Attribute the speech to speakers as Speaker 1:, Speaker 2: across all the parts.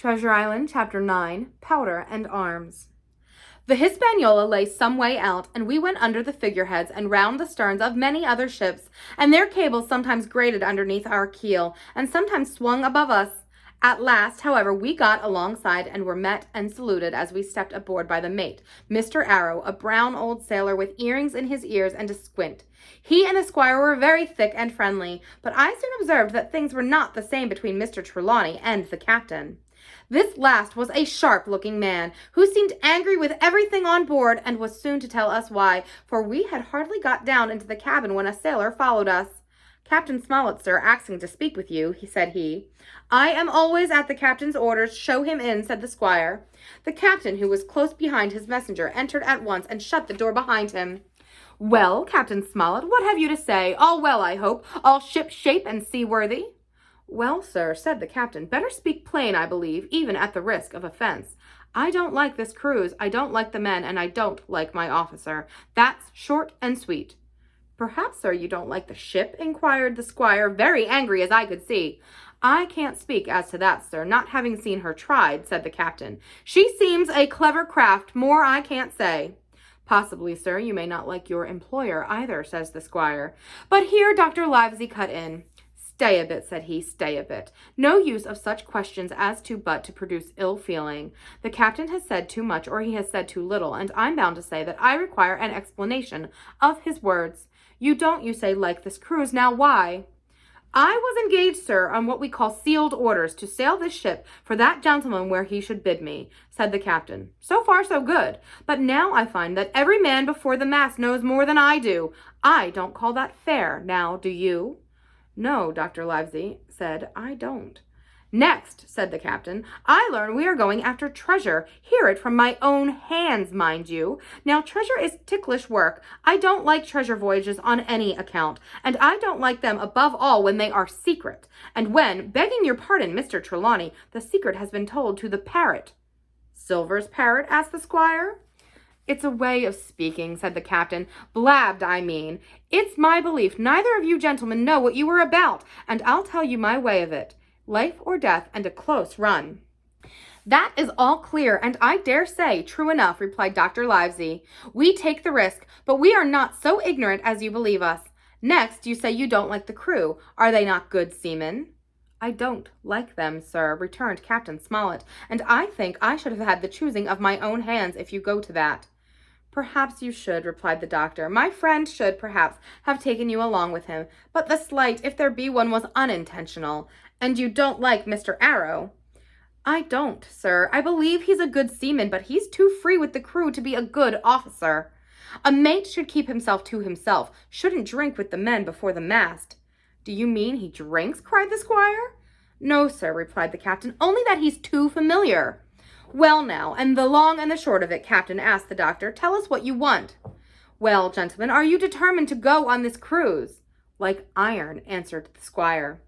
Speaker 1: Treasure Island, Chapter 9, Powder and Arms. The Hispaniola lay some way out, and we went under the figureheads and round the sterns of many other ships, and their cables sometimes grated underneath our keel, and sometimes swung above us. At last, however, we got alongside and were met and saluted as we stepped aboard by the mate, Mr. Arrow, a brown old sailor with earrings in his ears and a squint. He and the squire were very thick and friendly, but I soon observed that things were not the same between Mr. Trelawney and the captain. This last was a sharp-looking man, who seemed angry with everything on board, and was soon to tell us why, for we had hardly got down into the cabin when a sailor followed us. "Captain Smollett, sir, asking to speak with you," said he. "I am always at the captain's orders. Show him in," said the squire. The captain, who was close behind his messenger, entered at once and shut the door behind him. "Well, Captain Smollett, what have you to say? All well, I hope. All ship shape and seaworthy?" "Well, sir," said the captain, "better speak plain, I believe, even at the risk of offense. I don't like this cruise, I don't like the men, and I don't like my officer. That's short and sweet." "Perhaps, sir, you don't like the ship?" inquired the squire, very angry as I could see. "I can't speak as to that, sir, not having seen her tried," said the captain. "She seems a clever craft, more I can't say." "Possibly, sir, you may not like your employer either," says the squire. But here Dr. Livesey cut in. "Stay a bit," said he, "stay a bit. No use of such questions as to produce ill feeling. The captain has said too much or he has said too little, and I'm bound to say that I require an explanation of his words. You don't, you say, like this cruise. Now why?" "I was engaged, sir, on what we call sealed orders, to sail this ship for that gentleman where he should bid me," said the captain. "So far, so good. But now I find that every man before the mast knows more than I do. I don't call that fair. Now, do you?" "No," Dr. Livesey said, "I don't." "Next," said the captain, "I learn we are going after treasure. Hear it from my own hands, mind you. Now, treasure is ticklish work. I don't like treasure voyages on any account, and I don't like them above all when they are secret, and when, begging your pardon, Mr. Trelawney, the secret has been told to the parrot." "Silver's parrot?" asked the squire. "It's a way of speaking," said the captain. "Blabbed, I mean. It's my belief neither of you gentlemen know what you are about, and I'll tell you my way of it. Life or death, and a close run." "That is all clear, and I dare say true enough," replied Dr. Livesey. "We take the risk, but we are not so ignorant as you believe us. Next, you say you don't like the crew. Are they not good seamen?" "I don't like them, sir," returned Captain Smollett, "and I think I should have had the choosing of my own hands, if you go to that." "Perhaps you should," replied the doctor. "My friend should, perhaps, have taken you along with him, but the slight, if there be one, was unintentional. And you don't like Mr. Arrow?" "I don't, sir. I believe he's a good seaman, but he's too free with the crew to be a good officer. A mate should keep himself to himself, shouldn't drink with the men before the mast." "Do you mean he drinks?" cried the squire. "No, sir," replied the captain, "only that he's too familiar." "Well, now, and the long and the short of it, Captain," asked the doctor. "Tell us what you want." "Well, gentlemen, are you determined to go on this cruise?" "Like iron," answered the squire.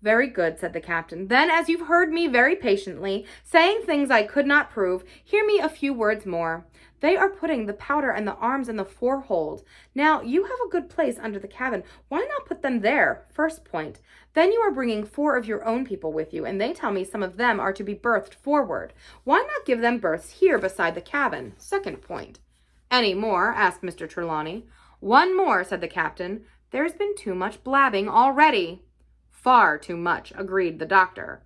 Speaker 1: "Very good," said the captain. "Then, as you've heard me very patiently, saying things I could not prove, hear me a few words more. They are putting the powder and the arms in the forehold. Now, you have a good place under the cabin. Why not put them there? First point. Then you are bringing 4 of your own people with you, and they tell me some of them are to be berthed forward. Why not give them berths here beside the cabin? Second point." "Any more?" asked Mr. Trelawney. "One more," said the captain. "There's been too much blabbing already." "Far too much," agreed the doctor.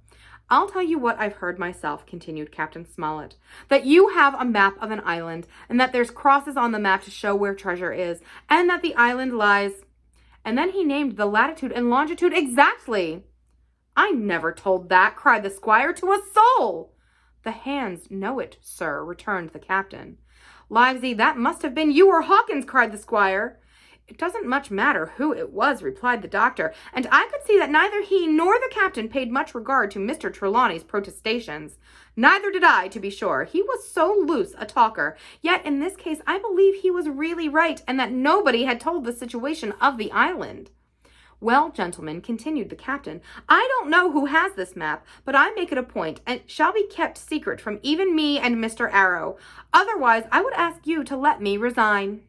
Speaker 1: "I'll tell you what I've heard myself," continued Captain Smollett, "that you have a map of an island, and that there's crosses on the map to show where treasure is, and that the island lies—" And then he named the latitude and longitude exactly. "I never told that," cried the squire, "to a soul." "The hands know it, sir," returned the captain. "Livesey, that must have been you or Hawkins," cried the squire. "It doesn't much matter who it was," replied the doctor, and I could see that neither he nor the captain paid much regard to Mr. Trelawney's protestations. Neither did I, to be sure. He was so loose a talker, yet in this case I believe he was really right, and that nobody had told the situation of the island. "Well, gentlemen," continued the captain, "I don't know who has this map, but I make it a point, and it shall be kept secret from even me and Mr. Arrow. Otherwise, I would ask you to let me resign."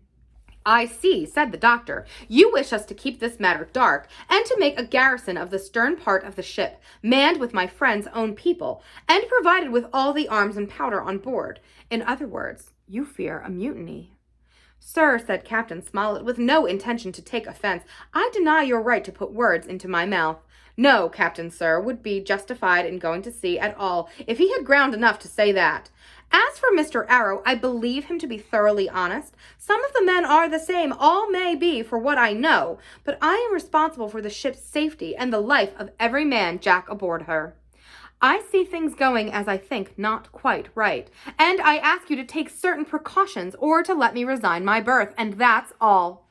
Speaker 1: I see, said the doctor. You wish us to keep this matter dark, and to make a garrison of the stern part of the ship, manned with my friend's own people, and provided with all the arms and powder on board. In other words, you fear a mutiny. Sir, said Captain Smollett, with no intention to take offense, I deny your right to put words into my mouth. No, Captain Sir would be justified in going to sea at all, if he had ground enough to say that. As for Mr. Arrow, I believe him to be thoroughly honest. Some of the men are the same, all may be, for what I know, but I am responsible for the ship's safety and the life of every man Jack aboard her. I see things going, as I think, not quite right, and I ask you to take certain precautions or to let me resign my berth, and that's all.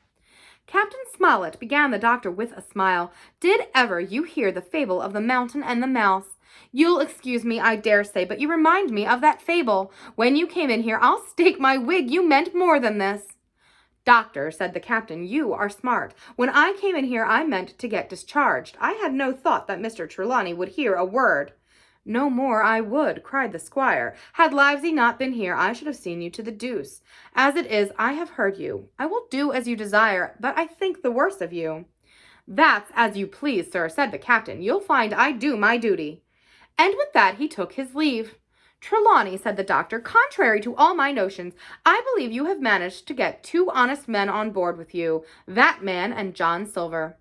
Speaker 1: Captain Smollett, began the doctor with a smile, did ever you hear the fable of the mountain and the mouse? You'll excuse me, I dare say, but you remind me of that fable. When you came in here, I'll stake my wig you meant more than this. Doctor, said the captain, you are smart. When I came in here, I meant to get discharged. I had no thought that Mr. Trelawney would hear a word. No more I would, cried the squire. Had Livesey not been here, I should have seen you to the deuce. As it is, I have heard you. I will do as you desire, but I think the worse of you. That's as you please, sir, said the captain. You'll find I do my duty. And with that he took his leave. Trelawney, said the doctor, contrary to all my notions, I believe you have managed to get 2 honest men on board with you, that man and John Silver.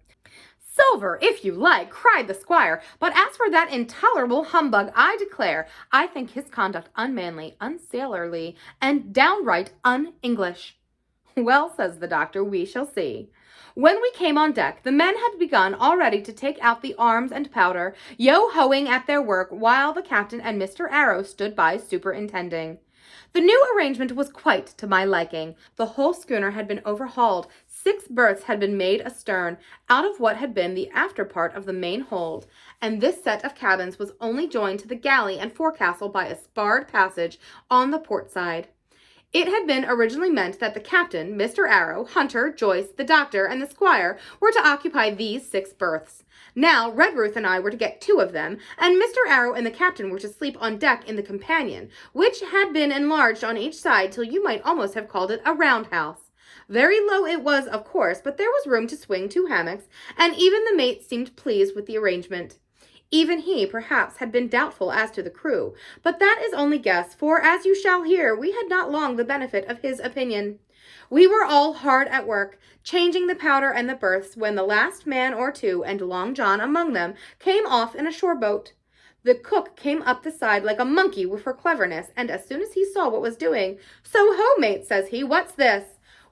Speaker 1: Silver, if you like, cried the squire, but as for that intolerable humbug, I declare, I think his conduct unmanly, unsailorly, and downright un-English. Well, says the doctor, we shall see. When we came on deck, the men had begun already to take out the arms and powder, yo-hoing at their work, while the captain and Mr. Arrow stood by superintending. The new arrangement was quite to my liking. The whole schooner had been overhauled. 6 berths had been made astern, out of what had been the after part of the main hold, and this set of cabins was only joined to the galley and forecastle by a sparred passage on the port side. It had been originally meant that the captain, Mr. Arrow, Hunter, Joyce, the doctor, and the squire were to occupy these 6 berths. Now, Redruth and I were to get 2 of them, and Mr. Arrow and the captain were to sleep on deck in the companion, which had been enlarged on each side till you might almost have called it a roundhouse. Very low it was, of course, but there was room to swing 2 hammocks, and even the mate seemed pleased with the arrangement. Even he, perhaps, had been doubtful as to the crew, but that is only guess, for, as you shall hear, we had not long the benefit of his opinion. We were all hard at work, changing the powder and the berths, when the last man or 2, and Long John among them, came off in a shore boat. The cook came up the side like a monkey with her cleverness, and as soon as he saw what was doing, "So ho, mate," says he, "what's this?"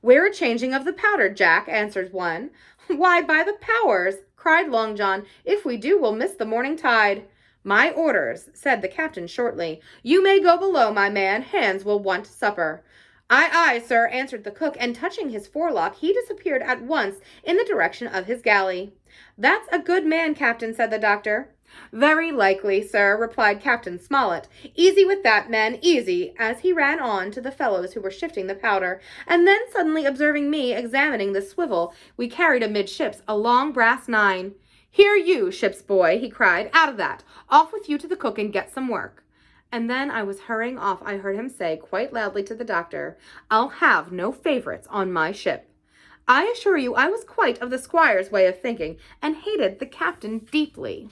Speaker 1: "We're a changing of the powder, Jack," answered one. "Why, by the powers," cried Long John, "if we do, we'll miss the morning tide." "My orders," said the captain shortly. "You may go below, my man. Hands will want supper." "Aye, aye, sir," answered the cook, and touching his forelock, he disappeared at once in the direction of his galley. "That's a good man, Captain," said the doctor. "Very likely, sir," replied Captain Smollett. "Easy with that, men, easy," as he ran on to the fellows who were shifting the powder, and then suddenly observing me examining the swivel we carried amidships, a long brass 9. "Here you, ship's boy," he cried, "out of that. Off with you to the cook and get some work." And then I was hurrying off, I heard him say quite loudly to the doctor, "I'll have no favorites on my ship." I assure you I was quite of the squire's way of thinking, and hated the captain deeply.